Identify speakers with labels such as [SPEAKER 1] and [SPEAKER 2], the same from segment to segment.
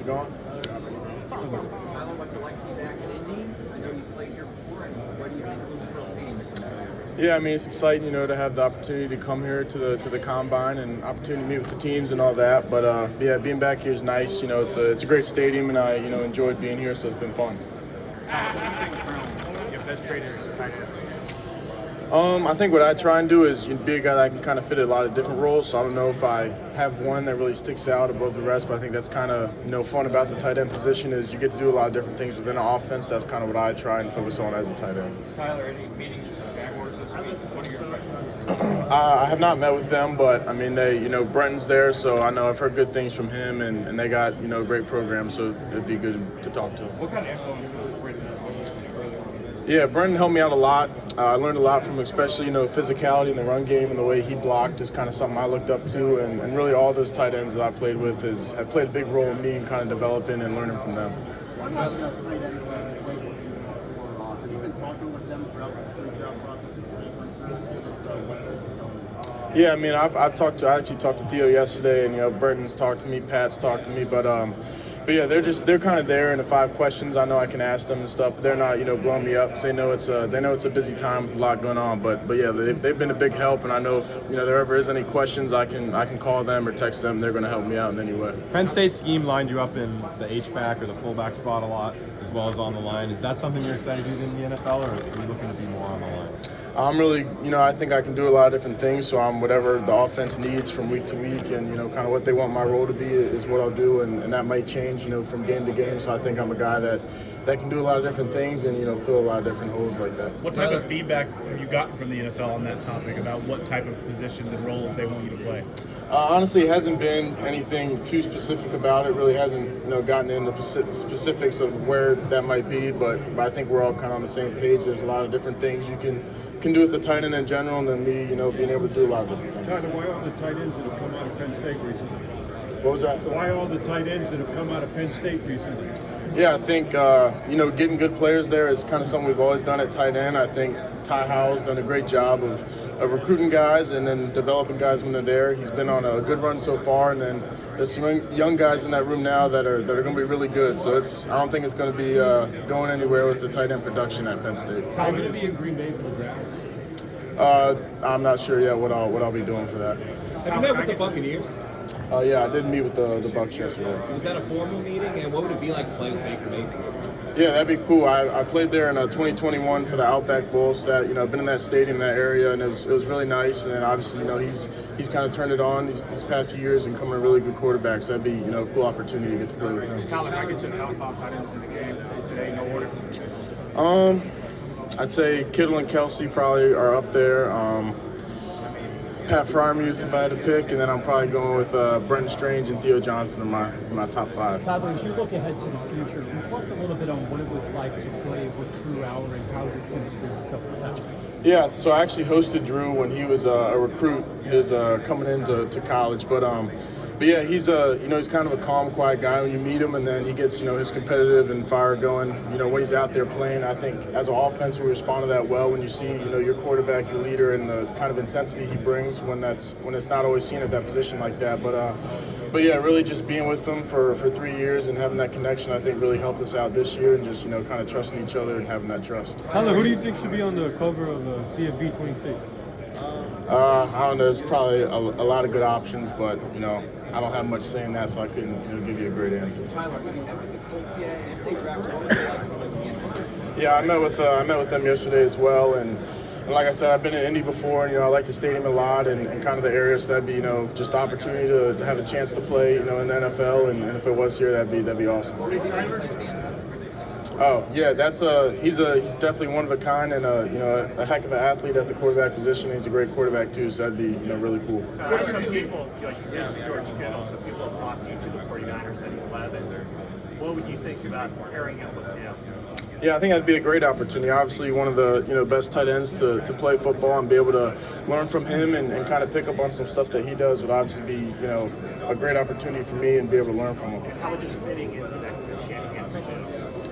[SPEAKER 1] it going?
[SPEAKER 2] Tyler, what's it like to be back in Indy? I know you played here before, and what do you think of Lucasville Stadium this year?
[SPEAKER 1] Yeah, I mean, it's exciting, to have the opportunity to come here to the combine and opportunity to meet with the teams and all that. But yeah, being back here is nice. It's a great stadium, and I enjoyed being here, so it's been fun.
[SPEAKER 3] Tyler, what do you think from your best trader as a tight end?
[SPEAKER 1] I think what I try and do is be a guy that can kind of fit a lot of different roles. So I don't know if I have one that really sticks out above the rest, but I think that's kind of fun about the tight end position is you get to do a lot of different things within an offense. That's kind of what I try and focus on as a tight end.
[SPEAKER 3] Tyler, any meetings with the Jaguars this week? What are your questions?
[SPEAKER 1] I have not met with them, but I mean, Brenton's there, so I know I've heard good things from him, and they got a great program, so it'd be good to talk to him.
[SPEAKER 3] What kind of influence was Brenton earlier?
[SPEAKER 1] Yeah, Brenton helped me out a lot. I learned a lot from him, especially physicality in the run game and the way he blocked is kind of something I looked up to, and really all those tight ends that I played with have played a big role in me in kind of developing and learning from them.
[SPEAKER 4] Have you been talking with them throughout this pre-draft process?
[SPEAKER 1] Yeah, I mean, I actually talked to Theo yesterday, and Brenton's talked to me, Pat's talked to me, but yeah, they're kind of there, and if I have questions, I know I can ask them and stuff. But they're not blowing me up. So they know it's a busy time with a lot going on. But yeah, they've been a big help, and I know if there ever is any questions, I can call them or text them. They're going to help me out in any way.
[SPEAKER 5] Penn State scheme lined you up in the H-back or the fullback spot a lot, as well as on the line. Is that something you're excited to do in the NFL, or are you looking to be more on the line?
[SPEAKER 1] I'm really, I think I can do a lot of different things, so I'm whatever the offense needs from week to week, and, kind of what they want my role to be is what I'll do, and that might change, from game to game, so I think I'm a guy that can do a lot of different things and, fill a lot of different holes like that.
[SPEAKER 3] What type of feedback have you gotten from the NFL on that topic about what type of positions and roles they want you to play?
[SPEAKER 1] Honestly, it hasn't been anything too specific about it. Really hasn't, gotten into specifics of where that might be, but I think we're all kind of on the same page. There's a lot of different things you can do with the tight end in general, and then me, being able to do a lot of different things.
[SPEAKER 6] Tyler, why all the tight ends that have come out of Penn State recently?
[SPEAKER 1] What was that?
[SPEAKER 6] Why all the tight ends that have come out of Penn State recently?
[SPEAKER 1] Yeah, I think, getting good players there is kind of something we've always done at tight end. I think Ty Howell's done a great job of recruiting guys and then developing guys when they're there. He's been on a good run so far, and then there's some young guys in that room now that are going to be really good. So I don't think it's going to be going anywhere with the tight end production at Penn State.
[SPEAKER 6] Are you going to be in Green Bay for the draft?
[SPEAKER 1] I'm not sure yet what I'll be doing for that.
[SPEAKER 2] Have you met with the Buccaneers?
[SPEAKER 1] Yeah, I did meet with the Bucs yesterday.
[SPEAKER 2] Was that a formal meeting, and what would it be like to play with Baker Mayfield?
[SPEAKER 1] Yeah, that'd be cool. I played there in 2021 for the Outback Bowl. So that I've been in that stadium, that area, and it was really nice. And then obviously, he's kind of turned it on these past few years and becoming a really good quarterback. So that'd be a cool opportunity to get to play with him.
[SPEAKER 3] Tyler, can I get your top 5 tight ends in the game today, no order?
[SPEAKER 1] I'd say Kittle and Kelsey probably are up there. Pat Fryermuth if I had to pick, and then I'm probably going with Brenton Strange and Theo Johnson are my top 5.
[SPEAKER 7] Tyler, as you look ahead to the future, reflect a little bit on what it was like to play with Drew Aller and how your chemistry was so profound.
[SPEAKER 1] Yeah, so I actually hosted Drew when he was a recruit. He was coming into college, but yeah, he's he's kind of a calm, quiet guy when you meet him, and then he gets his competitive and fire going. When he's out there playing, I think as an offense we respond to that well when you see your quarterback, your leader, and the kind of intensity he brings when it's not always seen at that position like that. But yeah, really just being with them for 3 years and having that connection, I think really helped us out this year, and just kind of trusting each other and having that trust.
[SPEAKER 7] Tyler, who do you think should be on the cover of CFB 26?
[SPEAKER 1] I don't know. There's probably a lot of good options, but I don't have much say in that, so I couldn't give you a great answer.
[SPEAKER 2] Tyler, have you met with the Colts yet? And if they draft, what would you like to play with?
[SPEAKER 1] Yeah, I met with them yesterday as well, and like I said, I've been in Indy before, and I like the stadium a lot, and kind of the area, so that'd be just the opportunity to have a chance to play in the NFL, and if it was here, that'd be awesome. Oh yeah, he's definitely one of a kind, and a heck of an athlete at the quarterback position. He's a great quarterback too, so that'd be really cool.
[SPEAKER 3] What are some people, like George Kittle, some people have lost you to the 49ers at 11. What would you think about pairing him with him?
[SPEAKER 1] Yeah, I think that'd be a great opportunity. Obviously, one of the best tight ends to play football and be able to learn from him and kind of pick up on some stuff that he does would obviously be a great opportunity for me and be able to learn from him.
[SPEAKER 3] How would just fitting into that Shanahan scheme?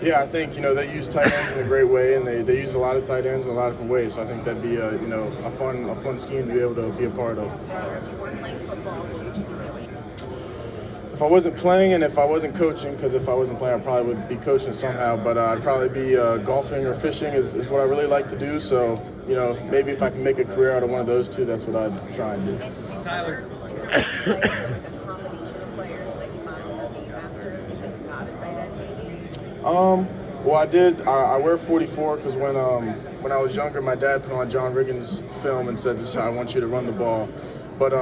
[SPEAKER 1] Yeah, I think they use tight ends in a great way, and they use a lot of tight ends in a lot of different ways. So I think that'd be a fun scheme to be able to be a part of. if I wasn't playing and if I wasn't coaching, because if I wasn't playing, I probably would be coaching somehow, but I'd probably be golfing or fishing is what I really like to do. So, you know, maybe if I can make a career out of one of those two, that's what I'd try and do.
[SPEAKER 2] Tyler.
[SPEAKER 8] Is there a player, like a combination of players that you might be after? Is it not a tight end maybe?
[SPEAKER 1] Well, I wear 44 because when I was younger, my dad put on John Riggins' film and said, "This is how I want you to run the ball." But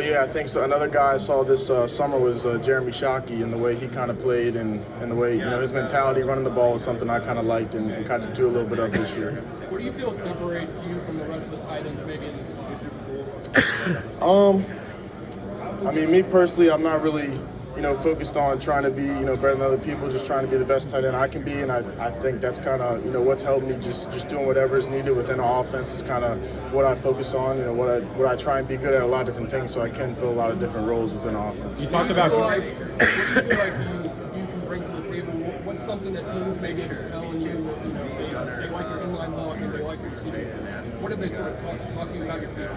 [SPEAKER 1] yeah, I think so. Another guy I saw this summer was Jeremy Shockey, and the way he kind of played and the way, you know, his mentality running the ball was something I kind of liked and kind of do a little bit of this year.
[SPEAKER 7] What do you feel separates you from the rest of the tight ends maybe in this Super Bowl?
[SPEAKER 1] I mean, me personally, I'm not really, you know, focused on trying to be, you know, better than other people, just trying to be the best tight end I can be, and I think that's kind of, you know, what's helped me just doing whatever is needed within our offense is kind of what I focus on, you know, what I try and be good at a lot of different things so I can fill a lot of different roles within our offense.
[SPEAKER 5] You talked about.
[SPEAKER 7] What do you feel like you can bring to the table? What's something that teams maybe are telling you, they like your inline blocking, they like your receiving? What have they sort of talked to you about your feet?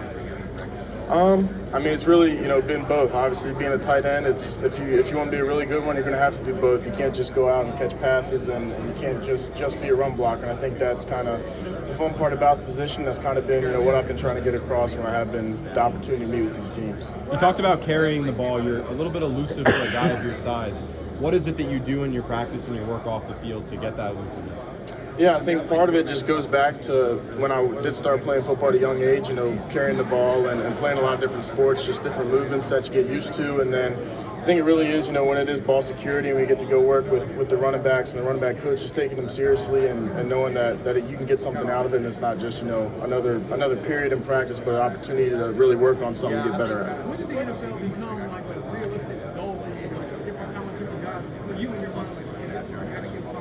[SPEAKER 1] I mean, it's really, you know, been both. Obviously, being a tight end, it's if you want to be a really good one, you're going to have to do both. You can't just go out and catch passes, and you can't just be a run blocker. And I think that's kind of the fun part about the position. That's kind of been, you know, what I've been trying to get across when I have been the opportunity to meet with these teams.
[SPEAKER 5] You talked about carrying the ball. You're a little bit elusive for a guy of your size. What is it that you do in your practice and your work off the field to get that elusiveness?
[SPEAKER 1] Yeah, I think part of it just goes back to when I did start playing football at a young age, you know, carrying the ball and playing a lot of different sports, just different movements that you get used to. And then I think it really is, you know, when it is ball security and we get to go work with the running backs and the running back coach, just taking them seriously and knowing that you can get something out of it and it's not just, you know, another period in practice, but an opportunity to really work on something and get better at it.
[SPEAKER 7] When did the NFL become like a realistic goal for you? Like different talent, different guys, for you and your mind, like, this year I gotta get one.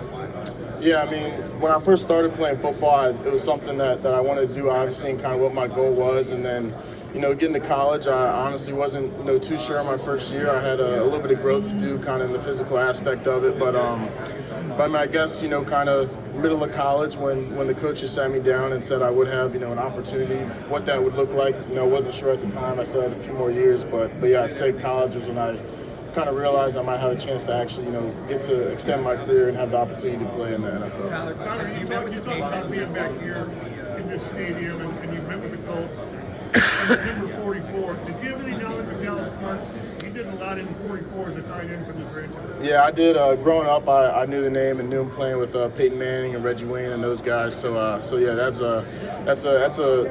[SPEAKER 1] Yeah, I mean, when I first started playing football, it was something that I wanted to do, obviously, and kind of what my goal was. And then, you know, getting to college, I honestly wasn't, you know, too sure in my first year. I had a little bit of growth to do kind of in the physical aspect of it. But I mean, I guess, you know, kind of middle of college when the coaches sat me down and said I would have, you know, an opportunity, what that would look like. You know, I wasn't sure at the time. I still had a few more years. But yeah, I'd say college was when I kind of realized I might have a chance to actually, you know, get to extend my career and have the opportunity to play in the NFL.
[SPEAKER 3] Tyler, you talked about being back here in this stadium and you've met with the coach. Number 44, did you have any knowledge of Dallas Clark? You did a lot in 44 as a tight end for this franchise.
[SPEAKER 1] Yeah, I did. Growing up, I knew the name and knew him playing with Peyton Manning and Reggie Wayne and those guys. So yeah, that's a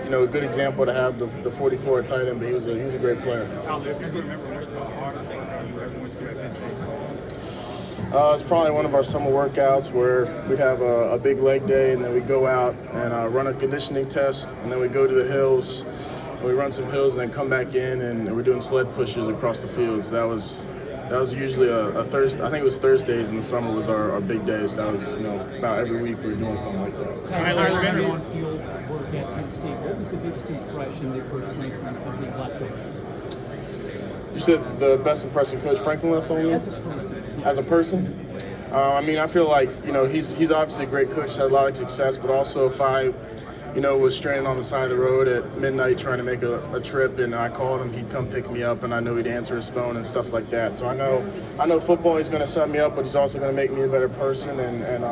[SPEAKER 1] you know, a good example to have the 44 tight end. But he was a great player.
[SPEAKER 3] Tyler, if you remember, what was the hardest workout you ever went through at Penn State?
[SPEAKER 1] It's probably one of our summer workouts where we'd have a big leg day, and then we'd go out and run a conditioning test, and then we'd go to the hills. We run some hills and then come back in, and we're doing sled pushes across the fields. That was usually a Thursday. I think it was Thursdays in the summer was our big days. That was, you know, about every week we were doing something like that.
[SPEAKER 7] Tyler, on-field work at Penn State. What was the biggest impression that Coach Franklin company left on you?
[SPEAKER 1] You said the best impression Coach Franklin left on me? As a person? I mean, I feel like, you know, he's obviously a great coach, had a lot of success, but also if I, you know, was stranded on the side of the road at midnight trying to make a trip and I called him, he'd come pick me up and I know he'd answer his phone and stuff like that. So I know football, he's going to set me up, but he's also going to make me a better person and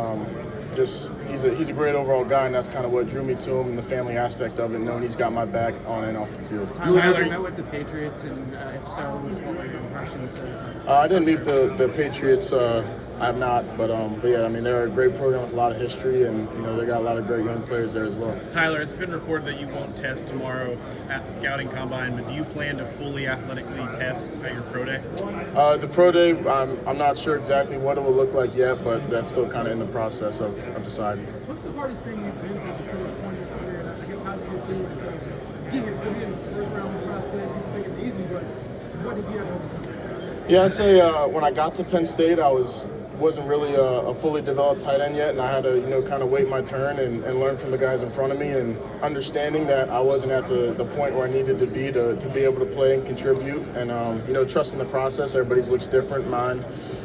[SPEAKER 1] just he's a great overall guy, and that's kind of what drew me to him and the family aspect of it, knowing he's got my back on and off the field.
[SPEAKER 7] Tyler, you met with the Patriots, and if so, what were your impressions?
[SPEAKER 1] I didn't meet the Patriots. I have not, but yeah, I mean, they're a great program with a lot of history, and you know they got a lot of great young players there as well.
[SPEAKER 9] Tyler, it's been reported that you won't test tomorrow at the scouting combine, but do you plan to fully athletically test at your pro day?
[SPEAKER 1] The pro day, I'm not sure exactly what it will look like yet, but that's still kind of in the process of deciding.
[SPEAKER 7] What's the hardest thing you've been to this point in your career? And I guess how did you do it? Get here, come in, first round, last place. You think it's easy, but what did you have?
[SPEAKER 1] Yeah, I'd say when I got to Penn State, I wasn't really a fully developed tight end yet, and I had to, you know, kind of wait my turn and learn from the guys in front of me, and understanding that I wasn't at the point where I needed to be able to play and contribute, and you know, trusting the process. Everybody's looks different. Mine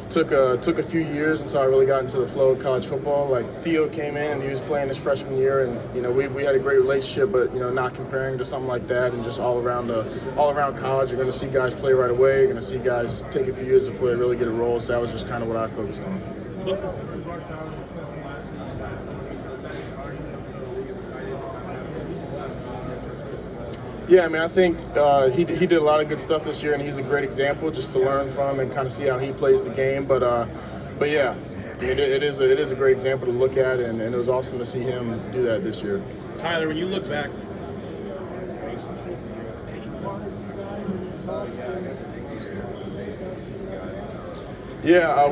[SPEAKER 1] took a few years until I really got into the flow of college football. Like Theo came in and he was playing his freshman year, and we had a great relationship, but not comparing to something like that, and just all around college, you're going to see guys play right away. You're going to see guys take a few years before they really get a role. So that was just kind of what I focused on. Yeah, I mean, I think he did a lot of good stuff this year, and he's a great example just to learn from and kind of see how he plays the game. But yeah, I mean, it is a great example to look at, and it was awesome to see him do that this year.
[SPEAKER 9] Tyler, when you look back,
[SPEAKER 1] yeah,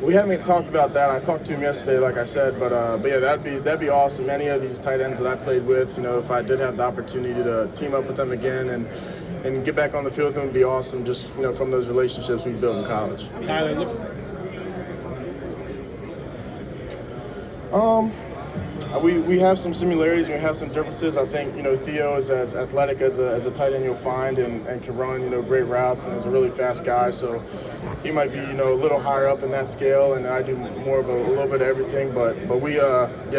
[SPEAKER 1] we haven't talked about that. I talked to him yesterday, like I said, but yeah, that'd be awesome. Any of these tight ends that I played with, if I did have the opportunity to team up with them again and get back on the field with them, would be awesome. Just from those relationships we built in college.
[SPEAKER 9] Tyler, look.
[SPEAKER 1] We have some similarities and we have some differences. I think Theo is as athletic as a tight end you'll find and can run great routes and is a really fast guy. So he might be a little higher up in that scale, and I do more of a little bit of everything. But we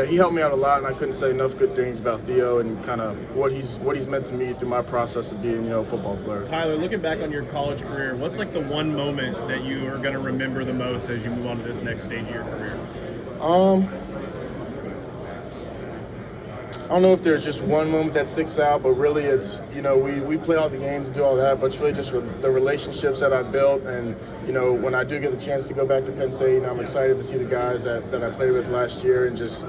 [SPEAKER 1] he helped me out a lot, and I couldn't say enough good things about Theo and kind of what he's meant to me through my process of being a football player.
[SPEAKER 9] Tyler, looking back on your college career, what's like the one moment that you are going to remember the most as you move on to this next stage of your career?
[SPEAKER 1] I don't know if there's just one moment that sticks out, but really it's, we play all the games and do all that, but it's really just the relationships that I built. And, when I do get the chance to go back to Penn State, I'm excited to see the guys that I played with last year and just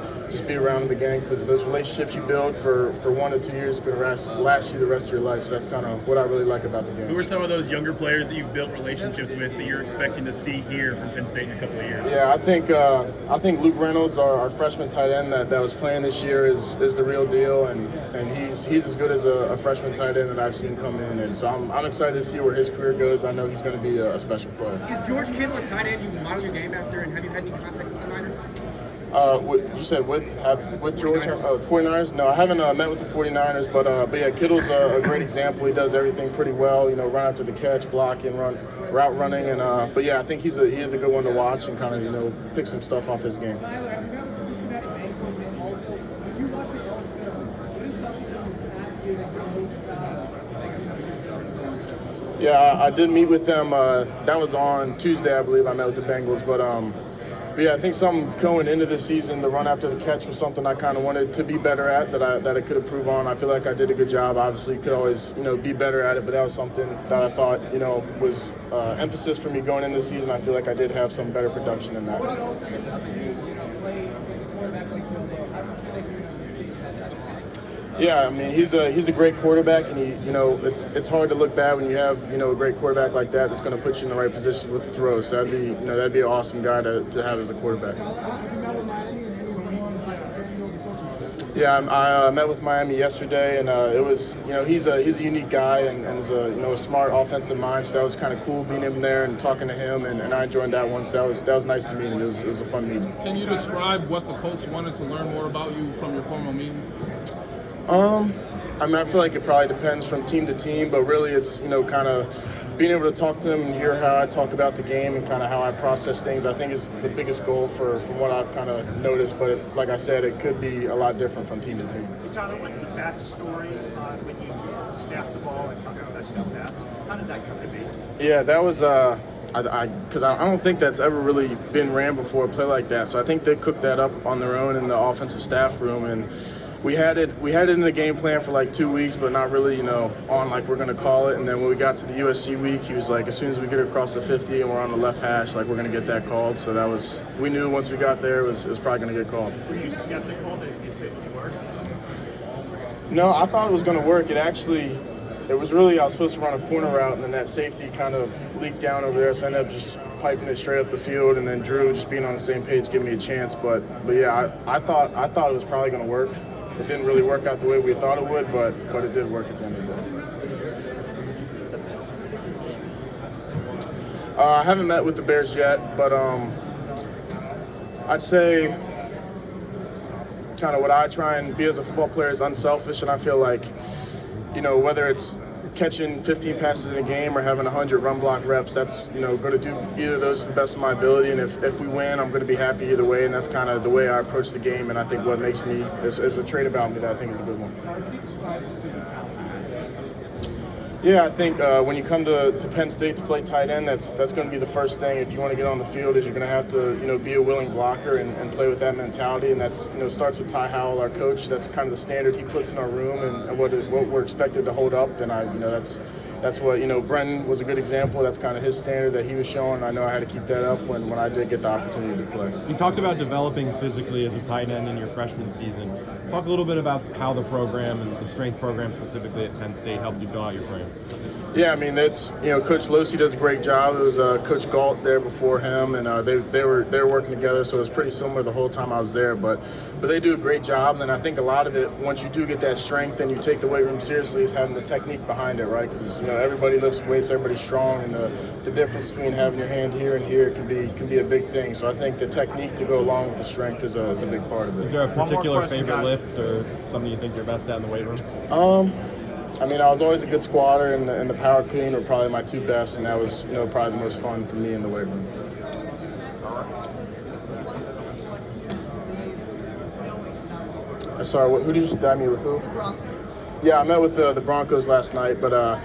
[SPEAKER 1] be around them again, because those relationships you build for 1 to 2 years are going to last you the rest of your life. So that's kind of what I really like about the game.
[SPEAKER 9] Who are some of those younger players that you've built relationships with that you're expecting to see here from Penn State in a couple of years?
[SPEAKER 1] Yeah, I think Luke Reynolds, our freshman tight end that was playing this year, is the real deal, and he's as good as a freshman tight end that I've seen come in, and so I'm excited to see where his career goes. I know he's going to be a special player.
[SPEAKER 2] Is George Kittle a tight end you model your game after, and have you had any contact with the Niners?
[SPEAKER 1] What you said with George? 49ers? No, I haven't met with the 49ers, but yeah, Kittle's a great example. He does everything pretty well. Run after the catch, blocking, route running, and but yeah, I think he is a good one to watch and kind of pick some stuff off his game. Yeah, I did meet with them. That was on Tuesday, I believe. I met with the Bengals, but yeah, I think something going into this season, the run after the catch was something I kind of wanted to be better at, that I could improve on. I feel like I did a good job. Obviously, could always be better at it, but that was something that I thought was emphasis for me going into the season. I feel like I did have some better production in that. Yeah, I mean he's a great quarterback, and it's hard to look bad when you have a great quarterback like that that's going to put you in the right position with the throw. So that'd be an awesome guy to have as a quarterback. Yeah, I met with Miami yesterday, and it was he's a unique guy and is a smart offensive mind. So that was kind of cool being in there and talking to him, and I enjoyed that one. So that was nice to meet him. It was a fun meeting.
[SPEAKER 10] Can you describe what the coach wanted to learn more about you from your formal meeting?
[SPEAKER 1] I mean, I feel like it probably depends from team to team, but really it's, kind of being able to talk to him and hear how I talk about the game and kind of how I process things, I think is the biggest goal from what I've kind of noticed. But like I said, it could be a lot different from team to team.
[SPEAKER 3] Tyler, what's the backstory on when you snapped the ball and caught a touchdown pass? How did that come to be?
[SPEAKER 1] Yeah, that was because I don't think that's ever really been ran before, a play like that. So I think they cooked that up on their own in the offensive staff room, and we had it in the game plan for like 2 weeks, but not really, on like we're going to call it. And then when we got to the USC week, he was like, as soon as we get across the 50 and we're on the left hash, like we're going to get that called. So we knew once we got there, it was probably going to get called.
[SPEAKER 3] Were you skeptical that if it worked?
[SPEAKER 1] No, I thought it was going to work. It was really, I was supposed to run a corner route, and then that safety kind of leaked down over there, so I ended up just piping it straight up the field, and then Drew just being on the same page giving me a chance. But yeah, I thought it was probably going to work. It didn't really work out the way we thought it would, but it did work at the end of the day. I haven't met with the Bears yet, but I'd say kind of what I try and be as a football player is unselfish, and I feel like, whether it's catching 15 passes in a game or having 100 run block reps, that's, going to do either of those to the best of my ability. And if we win, I'm going to be happy either way. And that's kind of the way I approach the game. And I think what makes me is a trait about me that I think is a good one. Yeah, I think when you come to Penn State to play tight end, that's going to be the first thing. If you want to get on the field, is you're going to have to be a willing blocker and play with that mentality. And that's starts with Ty Howell, our coach. That's kind of the standard he puts in our room and what we're expected to hold up. And that's what Brenton was a good example. That's kind of his standard that he was showing. I know I had to keep that up when I did get the opportunity to play.
[SPEAKER 5] You talked about developing physically as a tight end in your freshman season. Talk a little bit about how the program and the strength program specifically at Penn State helped you fill out your frame.
[SPEAKER 1] Yeah, I mean, that's Coach Losey does a great job. It was Coach Galt there before him, and they were working together, so it was pretty similar the whole time I was there. But they do a great job, and I think a lot of it, once you do get that strength and you take the weight room seriously, is having the technique behind it, right? Because everybody lifts weights, everybody's strong, and the difference between having your hand here and here can be a big thing. So I think the technique to go along with the strength is a big part of it.
[SPEAKER 5] Is there a particular favorite lift or something you think you're best at in the weight room?
[SPEAKER 1] I mean, I was always a good squatter, and the power clean were probably my two best, and that was, probably the most fun for me in the weight room. Sorry, who did you just meet with? Who? The Broncos. Yeah, I met with the Broncos last night, but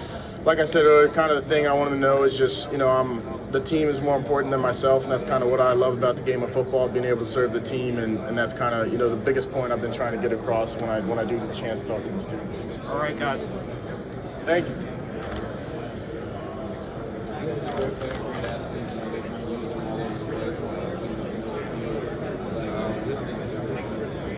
[SPEAKER 1] like I said earlier, kind of the thing I wanted to know is just, the team is more important than myself, and that's kind of what I love about the game of football, being able to serve the team, and that's kind of, the biggest point I've been trying to get across when I do get a chance to talk to the students.
[SPEAKER 4] All right, guys.
[SPEAKER 1] Thank you.